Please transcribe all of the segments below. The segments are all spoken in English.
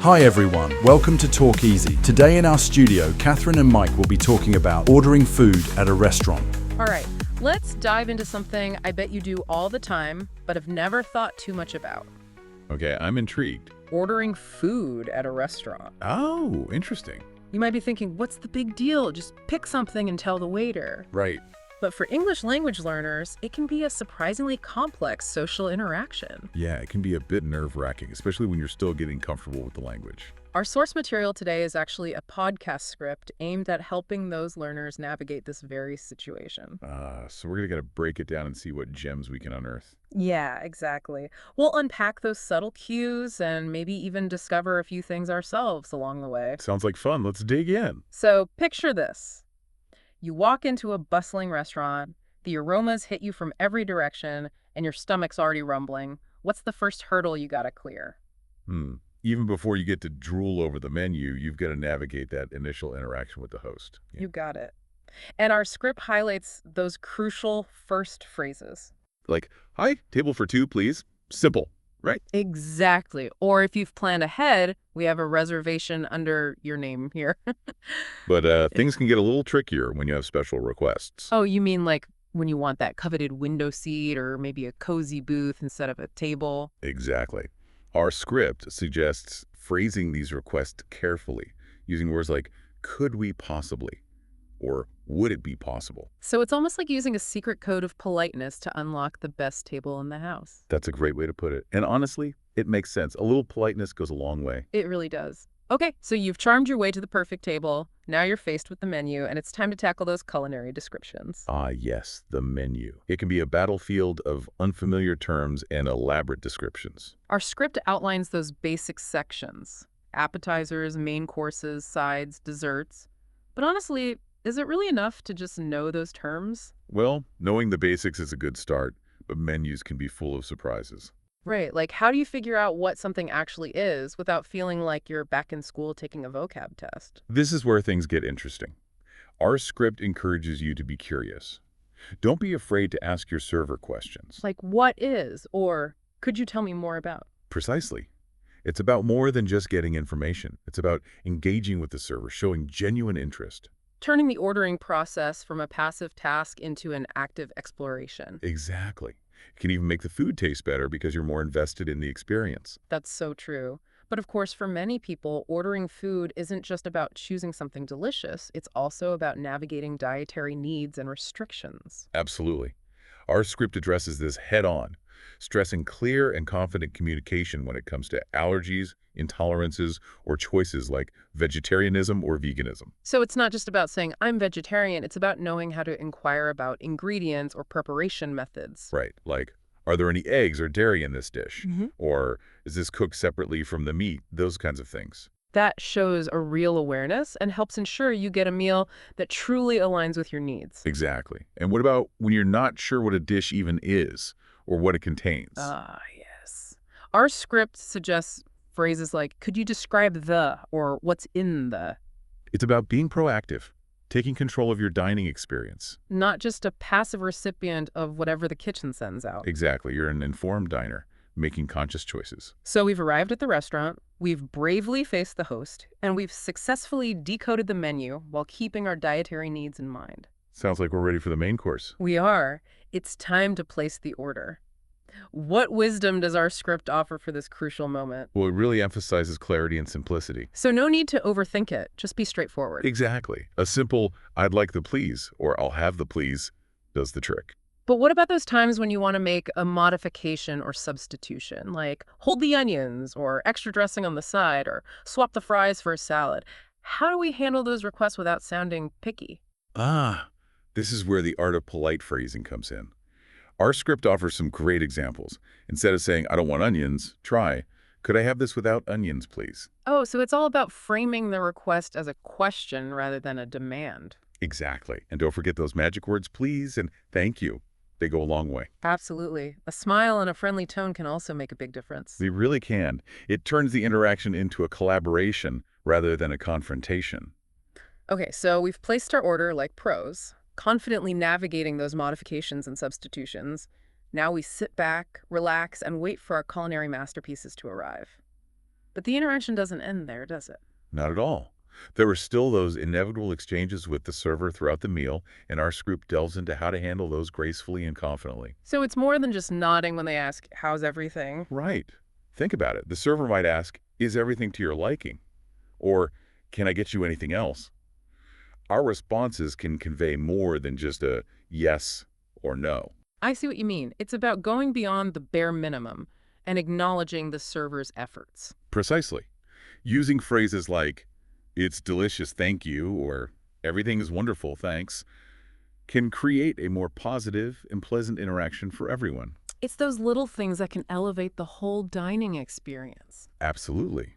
Hi everyone, welcome to Talk Easy. Today in our studio, Catherine and Mike will be talking about ordering food at a restaurant. All right, let's dive into something I bet you do all the time, but have never thought too much about. Okay, I'm intrigued. Ordering food at a restaurant. Oh, interesting. You might be thinking, what's the big deal? Just pick something and tell the waiter. Right. But for English language learners, it can be a surprisingly complex social interaction. Yeah, it can be a bit nerve-wracking, especially when you're still getting comfortable with the language. Our source material today is actually a podcast script aimed at helping those learners navigate this very situation. So we're going to break it down and see what gems we can unearth. Yeah, exactly. We'll unpack those subtle cues and maybe even discover a few things ourselves along the way. Sounds like fun. Let's dig in. So picture this. You walk into a bustling restaurant, the aromas hit you from every direction, and your stomach's already rumbling. What's the first hurdle you gotta clear? Even before you get to drool over the menu, you've got to navigate that initial interaction with the host. Yeah. You got it. And our script highlights those crucial first phrases. Like, hi, table for two, please. Simple, right? Exactly. Or if you've planned ahead, we have a reservation under your name here. But things can get a little trickier when you have special requests. Oh, you mean like when you want that coveted window seat or maybe a cozy booth instead of a table? Exactly. Our script suggests phrasing these requests carefully, using words like, could we possibly, or would it be possible? So it's almost like using a secret code of politeness to unlock the best table in the house. That's a great way to put it. And honestly, it makes sense. A little politeness goes a long way. It really does. Okay, so you've charmed your way to the perfect table. Now you're faced with the menu, and it's time to tackle those culinary descriptions. Ah, yes, the menu. It can be a battlefield of unfamiliar terms and elaborate descriptions. Our script outlines those basic sections: appetizers, main courses, sides, desserts. But honestly, is it really enough to just know those terms? Well, knowing the basics is a good start, but menus can be full of surprises. Right, like how do you figure out what something actually is without feeling like you're back in school taking a vocab test? This is where things get interesting. Our script encourages you to be curious. Don't be afraid to ask your server questions. Like what is, or could you tell me more about? Precisely. It's about more than just getting information. It's about engaging with the server, showing genuine interest. Turning the ordering process from a passive task into an active exploration. Exactly. It can even make the food taste better because you're more invested in the experience. That's so true. But of course, for many people, ordering food isn't just about choosing something delicious. It's also about navigating dietary needs and restrictions. Absolutely. Our script addresses this head-on, stressing clear and confident communication when it comes to allergies, intolerances, or choices like vegetarianism or veganism. So it's not just about saying, I'm vegetarian. It's about knowing how to inquire about ingredients or preparation methods. Right, like, are there any eggs or dairy in this dish? Mm-hmm. Or is this cooked separately from the meat? Those kinds of things. That shows a real awareness and helps ensure you get a meal that truly aligns with your needs. Exactly. And what about when you're not sure what a dish even is or what it contains? Ah, yes. Our script suggests phrases like, could you describe the, or what's in the? It's about being proactive, taking control of your dining experience. Not just a passive recipient of whatever the kitchen sends out. Exactly. You're an informed diner, making conscious choices. So we've arrived at the restaurant, we've bravely faced the host, and we've successfully decoded the menu while keeping our dietary needs in mind. Sounds like we're ready for the main course. We are. It's time to place the order. What wisdom does our script offer for this crucial moment? Well, it really emphasizes clarity and simplicity. So no need to overthink it. Just be straightforward. Exactly. A simple, I'd like the please, or I'll have the please, does the trick. But what about those times when you want to make a modification or substitution, like hold the onions or extra dressing on the side or swap the fries for a salad? How do we handle those requests without sounding picky? This is where the art of polite phrasing comes in. Our script offers some great examples. Instead of saying, I don't want onions, try, could I have this without onions, please? Oh, so it's all about framing the request as a question rather than a demand. Exactly. And don't forget those magic words, please and thank you. They go a long way. Absolutely. A smile and a friendly tone can also make a big difference. They really can. It turns the interaction into a collaboration rather than a confrontation. Okay, so we've placed our order like pros, confidently navigating those modifications and substitutions. Now we sit back, relax, and wait for our culinary masterpieces to arrive. But the interaction doesn't end there, does it? Not at all. There were still those inevitable exchanges with the server throughout the meal, and our script delves into how to handle those gracefully and confidently. So it's more than just nodding when they ask, how's everything? Right. Think about it. The server might ask, is everything to your liking? Or, can I get you anything else? Our responses can convey more than just a yes or no. I see what you mean. It's about going beyond the bare minimum and acknowledging the server's efforts. Precisely. Using phrases like, it's delicious, thank you, or everything is wonderful, thanks, can create a more positive and pleasant interaction for everyone. It's those little things that can elevate the whole dining experience. Absolutely.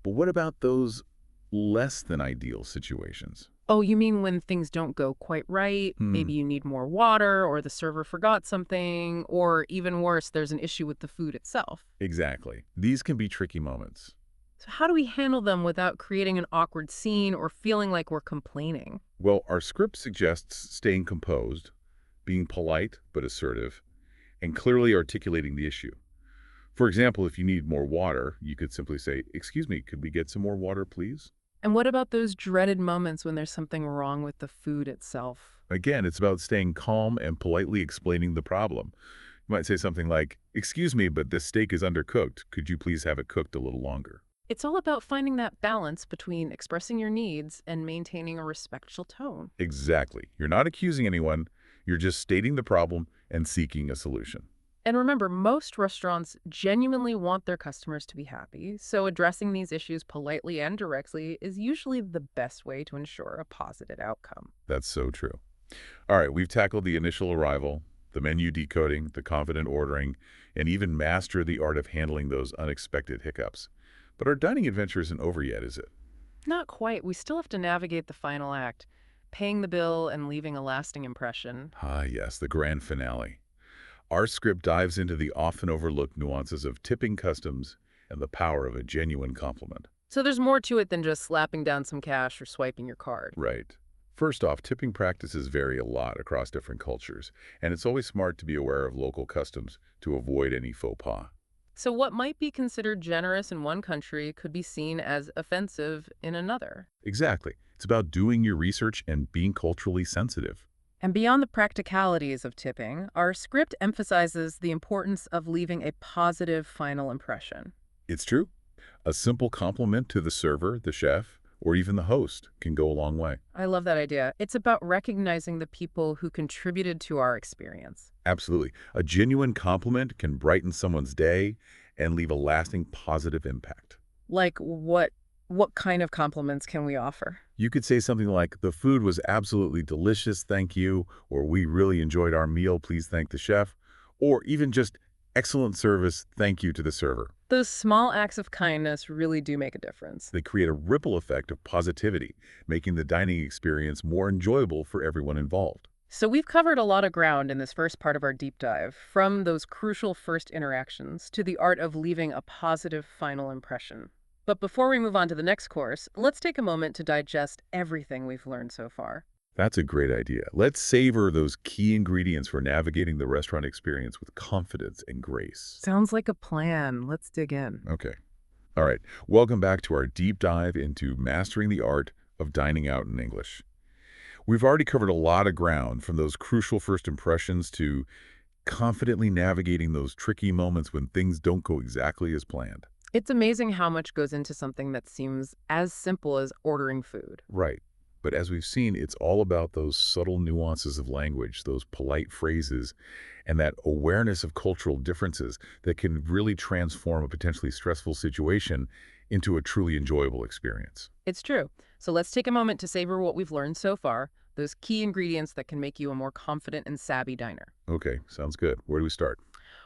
But what about those less than ideal situations? Oh, you mean when things don't go quite right? Maybe you need more water, or the server forgot something, or even worse, there's an issue with the food itself. Exactly. These can be tricky moments. So how do we handle them without creating an awkward scene or feeling like we're complaining? Well, our script suggests staying composed, being polite but assertive, and clearly articulating the issue. For example, if you need more water, you could simply say, excuse me, could we get some more water, please? And what about those dreaded moments when there's something wrong with the food itself? Again, it's about staying calm and politely explaining the problem. You might say something like, excuse me, but this steak is undercooked. Could you please have it cooked a little longer? It's all about finding that balance between expressing your needs and maintaining a respectful tone. Exactly. You're not accusing anyone. You're just stating the problem and seeking a solution. And remember, most restaurants genuinely want their customers to be happy, so addressing these issues politely and directly is usually the best way to ensure a positive outcome. That's so true. All right, we've tackled the initial arrival, the menu decoding, the confident ordering, and even master the art of handling those unexpected hiccups. But our dining adventure isn't over yet, is it? Not quite. We still have to navigate the final act, paying the bill and leaving a lasting impression. Ah, yes, the grand finale. Our script dives into the often overlooked nuances of tipping customs and the power of a genuine compliment. So there's more to it than just slapping down some cash or swiping your card. Right. First off, tipping practices vary a lot across different cultures, and it's always smart to be aware of local customs to avoid any faux pas. So what might be considered generous in one country could be seen as offensive in another. Exactly. It's about doing your research and being culturally sensitive. And beyond the practicalities of tipping, our script emphasizes the importance of leaving a positive final impression. It's true. A simple compliment to the server, the chef, or even the host can go a long way. I love that idea. It's about recognizing the people who contributed to our experience. Absolutely. A genuine compliment can brighten someone's day and leave a lasting positive impact. Like what kind of compliments can we offer? You could say something like, the food was absolutely delicious, thank you, or we really enjoyed our meal, please thank the chef, or even just excellent service, thank you to the server. Those small acts of kindness really do make a difference. They create a ripple effect of positivity, making the dining experience more enjoyable for everyone involved. So we've covered a lot of ground in this first part of our deep dive, from those crucial first interactions to the art of leaving a positive final impression. But before we move on to the next course, let's take a moment to digest everything we've learned so far. That's a great idea. Let's savor those key ingredients for navigating the restaurant experience with confidence and grace. Sounds like a plan. Let's dig in. Okay. All right. Welcome back to our deep dive into mastering the art of dining out in English. We've already covered a lot of ground, from those crucial first impressions to confidently navigating those tricky moments when things don't go exactly as planned. It's amazing how much goes into something that seems as simple as ordering food. Right. But as we've seen, it's all about those subtle nuances of language, those polite phrases, and that awareness of cultural differences that can really transform a potentially stressful situation into a truly enjoyable experience. It's true. So let's take a moment to savor what we've learned so far, those key ingredients that can make you a more confident and savvy diner. Okay, sounds good. Where do we start?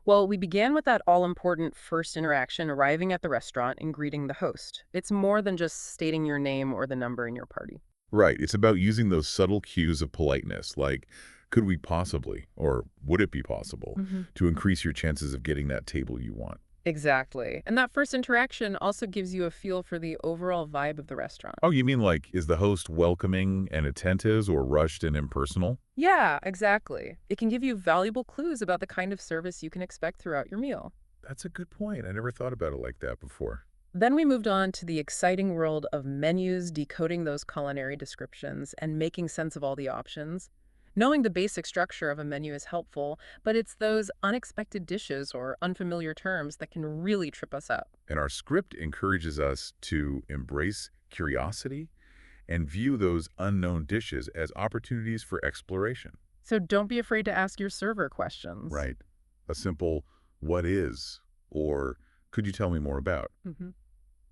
Well, we began with that all-important first interaction, arriving at the restaurant and greeting the host. It's more than just stating your name or the number in your party. Right. It's about using those subtle cues of politeness, like, could we possibly, or would it be possible, to increase your chances of getting that table you want. Exactly. And that first interaction also gives you a feel for the overall vibe of the restaurant. Oh, you mean like, is the host welcoming and attentive or rushed and impersonal? Yeah, exactly. It can give you valuable clues about the kind of service you can expect throughout your meal. That's a good point. I never thought about it like that before. Then we moved on to the exciting world of menus, decoding those culinary descriptions, and making sense of all the options. Knowing the basic structure of a menu is helpful, but it's those unexpected dishes or unfamiliar terms that can really trip us up. And our script encourages us to embrace curiosity and view those unknown dishes as opportunities for exploration. So don't be afraid to ask your server questions. Right. A simple, what is, or could you tell me more about, hmm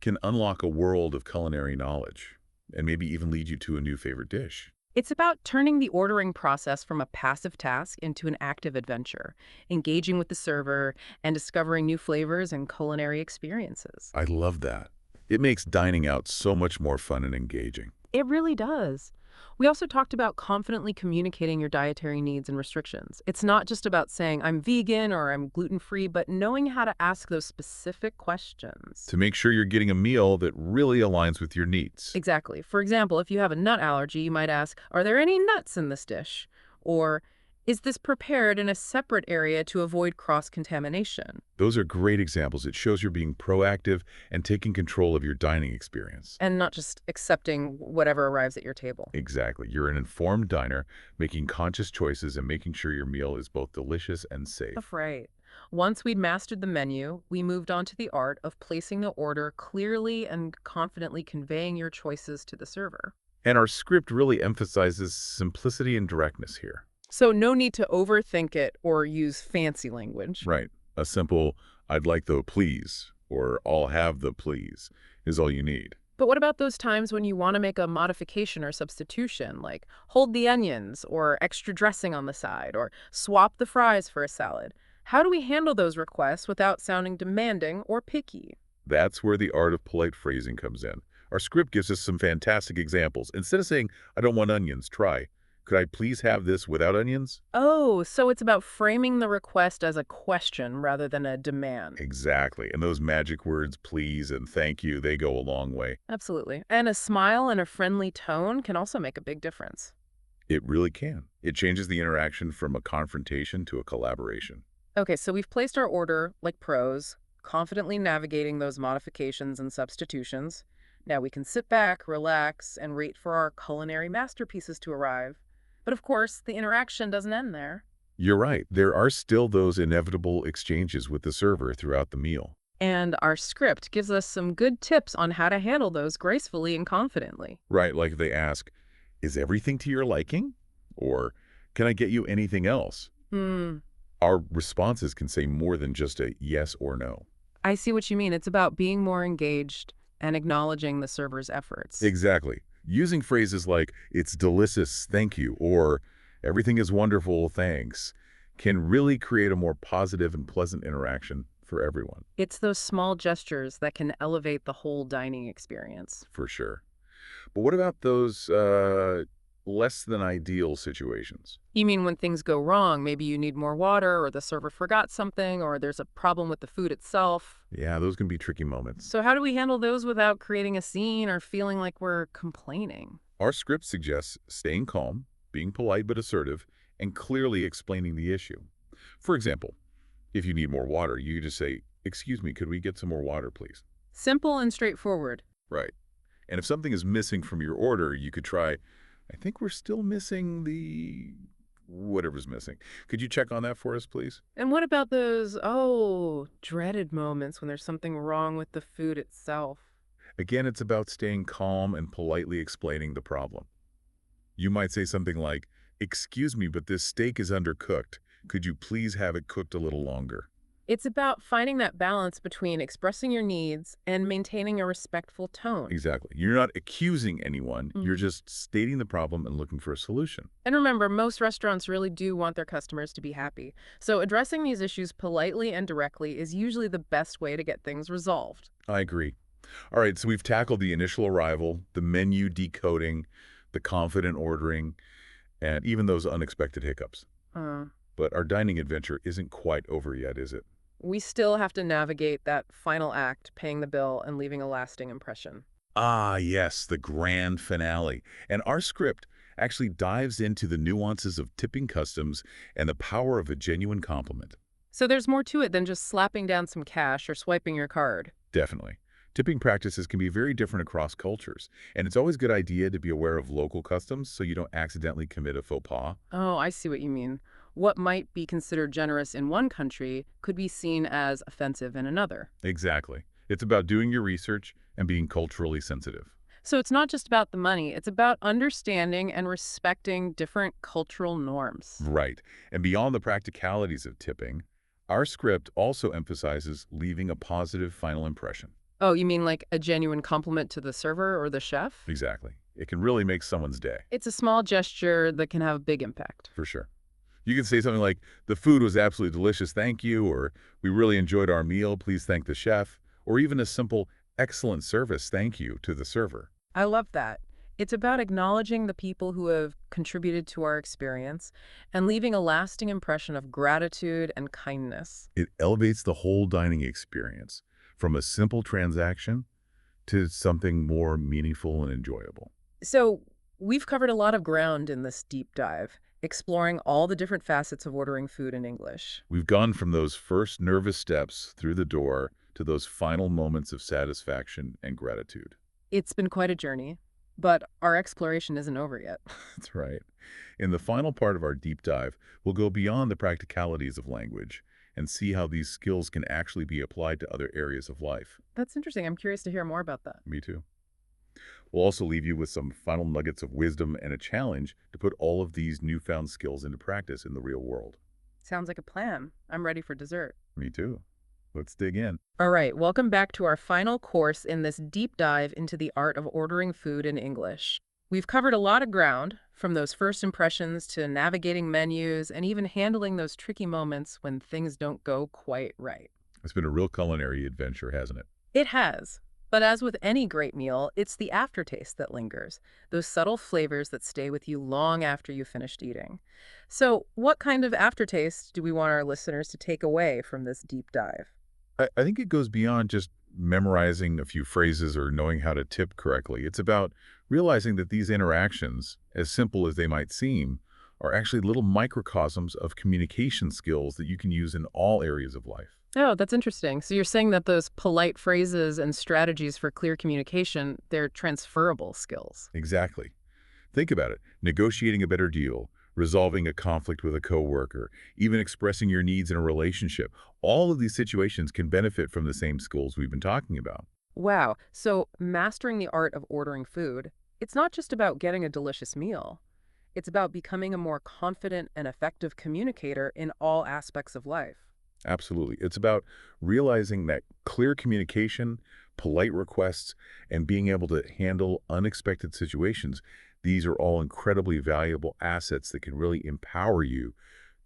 can unlock a world of culinary knowledge and maybe even lead you to a new favorite dish. It's about turning the ordering process from a passive task into an active adventure, engaging with the server and discovering new flavors and culinary experiences. I love that. It makes dining out so much more fun and engaging. It really does. We also talked about confidently communicating your dietary needs and restrictions. It's not just about saying, I'm vegan or I'm gluten-free, but knowing how to ask those specific questions. To make sure you're getting a meal that really aligns with your needs. Exactly. For example, if you have a nut allergy, you might ask, are there any nuts in this dish? Or, is this prepared in a separate area to avoid cross-contamination? Those are great examples. It shows you're being proactive and taking control of your dining experience. And not just accepting whatever arrives at your table. Exactly. You're an informed diner, making conscious choices and making sure your meal is both delicious and safe. That's right. Once we'd mastered the menu, we moved on to the art of placing the order clearly and confidently conveying your choices to the server. And our script really emphasizes simplicity and directness here. So no need to overthink it or use fancy language. Right. A simple, I'd like the please, or I'll have the please, is all you need. But what about those times when you want to make a modification or substitution, like hold the onions or extra dressing on the side or swap the fries for a salad? How do we handle those requests without sounding demanding or picky? That's where the art of polite phrasing comes in. Our script gives us some fantastic examples. Instead of saying, I don't want onions, try, could I please have this without onions? Oh, so it's about framing the request as a question rather than a demand. Exactly. And those magic words, please and thank you, they go a long way. Absolutely. And a smile and a friendly tone can also make a big difference. It really can. It changes the interaction from a confrontation to a collaboration. Okay, so we've placed our order like pros, confidently navigating those modifications and substitutions. Now we can sit back, relax, and wait for our culinary masterpieces to arrive. But of course, the interaction doesn't end there. You're right. There are still those inevitable exchanges with the server throughout the meal. And our script gives us some good tips on how to handle those gracefully and confidently. Right, like they ask, is everything to your liking? Or, can I get you anything else? Our responses can say more than just a yes or no. I see what you mean. It's about being more engaged and acknowledging the server's efforts. Exactly. Using phrases like, it's delicious, thank you, or everything is wonderful, thanks, can really create a more positive and pleasant interaction for everyone, It's those small gestures that can elevate the whole dining experience. for sure. But what about those less than ideal situations? You mean when things go wrong, maybe you need more water, or the server forgot something, or there's a problem with the food itself. Yeah, those can be tricky moments. So how do we handle those without creating a scene or feeling like we're complaining? Our script suggests staying calm, being polite but assertive, and clearly explaining the issue. For example, if you need more water, you just say, excuse me, could we get some more water, please? Simple and straightforward. Right. And if something is missing from your order, you could try, I think we're still missing the whatever's missing. Could you check on that for us, please? And what about those, dreaded moments when there's something wrong with the food itself? Again, it's about staying calm and politely explaining the problem. You might say something like, excuse me, but this steak is undercooked. Could you please have it cooked a little longer? It's about finding that balance between expressing your needs and maintaining a respectful tone. Exactly. You're not accusing anyone. You're Mhm. just stating the problem and looking for a solution. And remember, most restaurants really do want their customers to be happy. So addressing these issues politely and directly is usually the best way to get things resolved. I agree. All right, so we've tackled the initial arrival, the menu decoding, the confident ordering, and even those unexpected hiccups. Uh, But our dining adventure isn't quite over yet, is it? we still have to navigate that final act, paying the bill and leaving a lasting impression. Ah, yes, the grand finale. And our script actually dives into the nuances of tipping customs and the power of a genuine compliment. So there's more to it than just slapping down some cash or swiping your card. Definitely. Tipping practices can be very different across cultures, and it's always a good idea to be aware of local customs so you don't accidentally commit a faux pas. Oh, I see what you mean. What might be considered generous in one country could be seen as offensive in another. Exactly. It's about doing your research and being culturally sensitive. So it's not just about the money, it's about understanding and respecting different cultural norms. Right. And beyond the practicalities of tipping, our script also emphasizes leaving a positive final impression. Oh, you mean like a genuine compliment to the server or the chef? Exactly. It can really make someone's day, It's a small gesture that can have a big impact. for sure. You can say something like, "The food was absolutely delicious, thank you," or "We really enjoyed our meal, please thank the chef," or even a simple, "Excellent service, thank you," to the server. I love that. It's about acknowledging the people who have contributed to our experience and leaving a lasting impression of gratitude and kindness. It elevates the whole dining experience from a simple transaction to something more meaningful and enjoyable. So, we've covered a lot of ground in this deep dive, exploring all the different facets of ordering food in English. We've gone from those first nervous steps through the door to those final moments of satisfaction and gratitude. It's been quite a journey, but our exploration isn't over yet. That's right. In the final part of our deep dive, we'll go beyond the practicalities of language and see how these skills can actually be applied to other areas of life. That's interesting. I'm curious to hear more about that. Me too. We'll also leave you with some final nuggets of wisdom and a challenge to put all of these newfound skills into practice in the real world. Sounds like a plan. I'm ready for dessert. Me too. Let's dig in. All right, welcome back to our final course in this deep dive into the art of ordering food in English. We've covered a lot of ground, from those first impressions to navigating menus and even handling those tricky moments when things don't go quite right. It's been a real culinary adventure, hasn't it? It has. But as with any great meal, it's the aftertaste that lingers, those subtle flavors that stay with you long after you finished eating. So, what kind of aftertaste do we want our listeners to take away from this deep dive? I think it goes beyond just memorizing a few phrases or knowing how to tip correctly. It's about realizing that these interactions, as simple as they might seem, are actually little microcosms of communication skills that you can use in all areas of life. Oh, that's interesting. So you're saying that those polite phrases and strategies for clear communication, they're transferable skills. Exactly. Think about it. Negotiating a better deal, resolving a conflict with a coworker, even expressing your needs in a relationship. All of these situations can benefit from the same skills we've been talking about. Wow. So mastering the art of ordering food, it's not just about getting a delicious meal. It's about becoming a more confident and effective communicator in all aspects of life. Absolutely. It's about realizing that clear communication, polite requests, and being able to handle unexpected situations, these are all incredibly valuable assets that can really empower you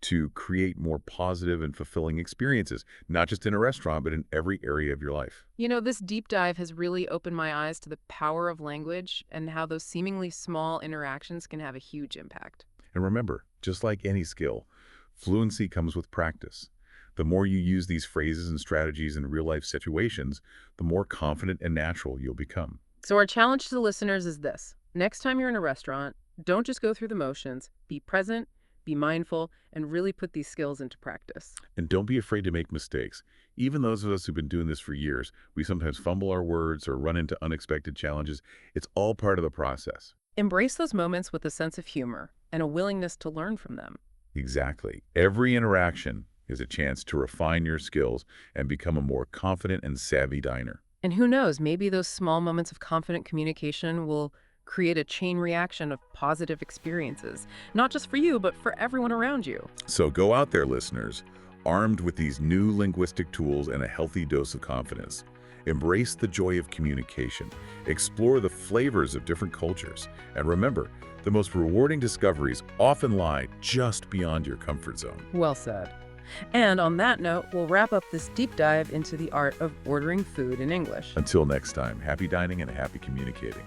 to create more positive and fulfilling experiences, not just in a restaurant, but in every area of your life. You know, this deep dive has really opened my eyes to the power of language and how those seemingly small interactions can have a huge impact. And remember, just like any skill, fluency comes with practice. The more you use these phrases and strategies in real-life situations, the more confident and natural you'll become. So our challenge to the listeners is this. Next time you're in a restaurant, don't just go through the motions. Be present, be mindful, and really put these skills into practice. And don't be afraid to make mistakes. Even those of us who've been doing this for years, we sometimes fumble our words or run into unexpected challenges. It's all part of the process. Embrace those moments with a sense of humor and a willingness to learn from them. Exactly. Every interaction is a chance to refine your skills and become a more confident and savvy diner. And who knows, maybe those small moments of confident communication will create a chain reaction of positive experiences, not just for you, but for everyone around you. So go out there, listeners, armed with these new linguistic tools and a healthy dose of confidence. Embrace the joy of communication, explore the flavors of different cultures, and remember, the most rewarding discoveries often lie just beyond your comfort zone. Well said. And on that note, we'll wrap up this deep dive into the art of ordering food in English. Until next time, happy dining and happy communicating.